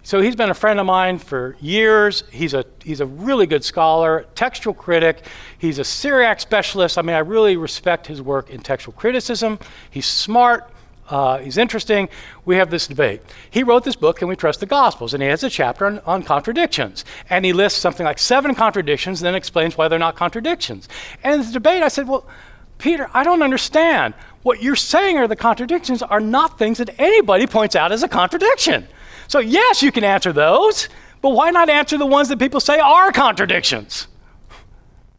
Speaker 2: So he's been a friend of mine for years. He's a really good scholar, textual critic. He's a Syriac specialist. I really respect his work in textual criticism. He's smart. He's interesting. We have this debate. He wrote this book, Can We Trust the Gospels? And he has a chapter on contradictions. And he lists something like 7 contradictions, and then explains why they're not contradictions. And in this debate, I said, well, Peter, I don't understand. What you're saying are the contradictions are not things that anybody points out as a contradiction. So yes, you can answer those, but why not answer the ones that people say are contradictions?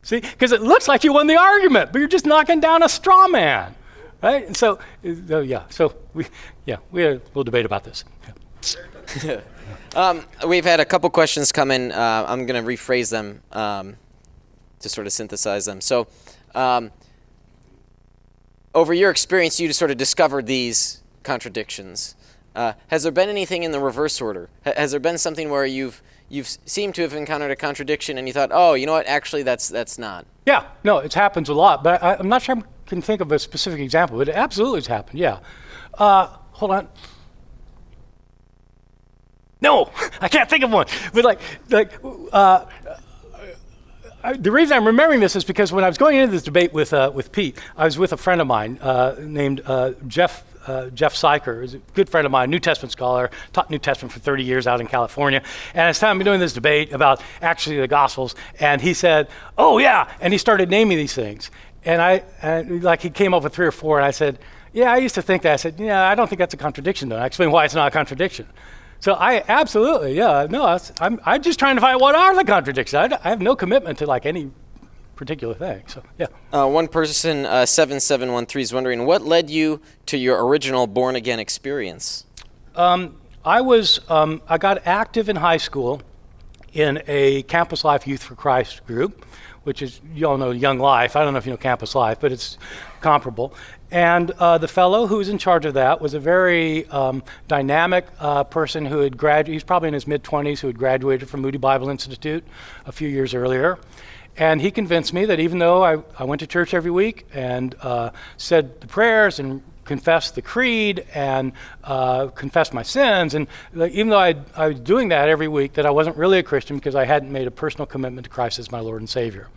Speaker 2: See, because it looks like you won the argument, but you're just knocking down a straw man, right? And so, we'll debate about this. Yeah.
Speaker 1: We've had a couple questions come in. I'm going to rephrase them to sort of synthesize them. So, over your experience, you sort of discovered these contradictions. Has there been anything in the reverse order? Has there been something where you've seemed to have encountered a contradiction and you thought, oh, you know what, actually that's not?
Speaker 2: Yeah, no, it happens a lot, but I'm not sure I can think of a specific example, but it absolutely has happened, yeah. Hold on. No, I can't think of one. But the reason I'm remembering this is because when I was going into this debate with Pete, I was with a friend of mine named Jeff Syker, who's a good friend of mine, New Testament scholar, taught New Testament for 30 years out in California. And it's time doing this debate about actually the Gospels. And he said, oh yeah, and he started naming these things. And he came up with 3 or 4, and I said, yeah, I used to think that. I said, yeah, I don't think that's a contradiction, though. I explained why it's not a contradiction. So I'm just trying to find what are the contradictions. I have no commitment to any particular thing. So yeah.
Speaker 1: One person, 7713, is wondering, what led you to your original born again experience?
Speaker 2: I got active in high school in a Campus Life Youth for Christ group, which is, you all know Young Life. I don't know if you know Campus Life, but it's comparable. And the fellow who was in charge of that was a very dynamic person who had graduated. He's probably in his mid-20s, who had graduated from Moody Bible Institute a few years earlier. And he convinced me that even though I went to church every week and said the prayers and confessed the creed and confessed my sins, and even though I was doing that every week, that I wasn't really a Christian because I hadn't made a personal commitment to Christ as my Lord and Savior.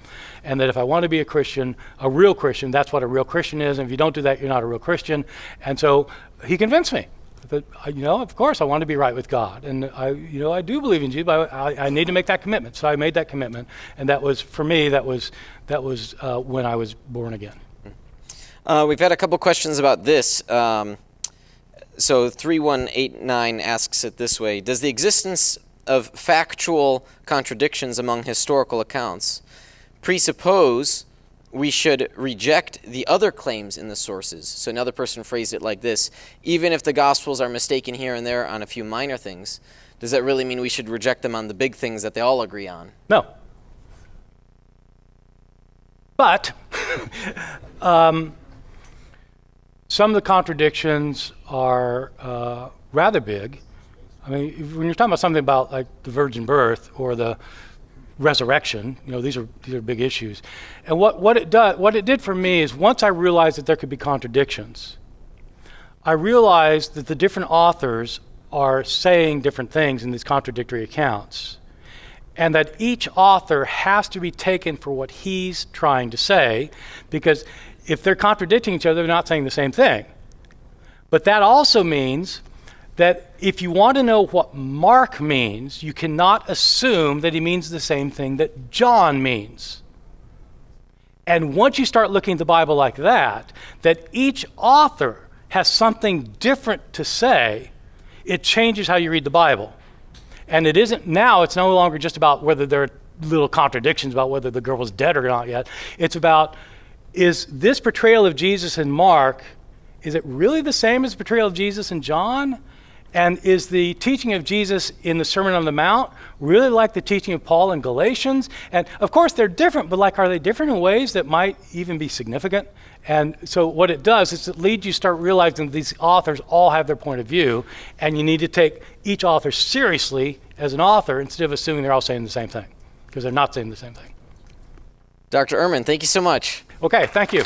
Speaker 2: And that if I want to be a Christian, a real Christian, that's what a real Christian is. And if you don't do that, you're not a real Christian. And so he convinced me that, of course I want to be right with God. And I do believe in Jesus, but I need to make that commitment. So I made that commitment. And that was, for me, that was when I was born again.
Speaker 1: We've had a couple questions about this. So 3189 asks it this way: does the existence of factual contradictions among historical accounts presuppose we should reject the other claims in the sources? So another person phrased it like this: even if the Gospels are mistaken here and there on a few minor things, does that really mean we should reject them on the big things that they all agree on?
Speaker 2: No. But some of the contradictions are rather big. I mean, when you're talking about something about like the virgin birth or the resurrection, these are big issues. And what it did for me is, once I realized that there could be contradictions, I realized that the different authors are saying different things in these contradictory accounts, and that each author has to be taken for what he's trying to say, because if they're contradicting each other, they're not saying the same thing. But that also means that if you want to know what Mark means, you cannot assume that he means the same thing that John means. And once you start looking at the Bible like that each author has something different to say, it changes how you read the Bible. And it's no longer just about whether there are little contradictions about whether the girl was dead or not yet. It's about, is this portrayal of Jesus in Mark, is it really the same as the portrayal of Jesus in John? And is the teaching of Jesus in the Sermon on the Mount really like the teaching of Paul in Galatians? And of course they're different, but are they different in ways that might even be significant? And so what it does is it leads you to start realizing that these authors all have their point of view, and you need to take each author seriously as an author instead of assuming they're all saying the same thing, because they're not saying the same thing.
Speaker 1: Dr. Ehrman, thank you so much.
Speaker 2: Okay, thank you.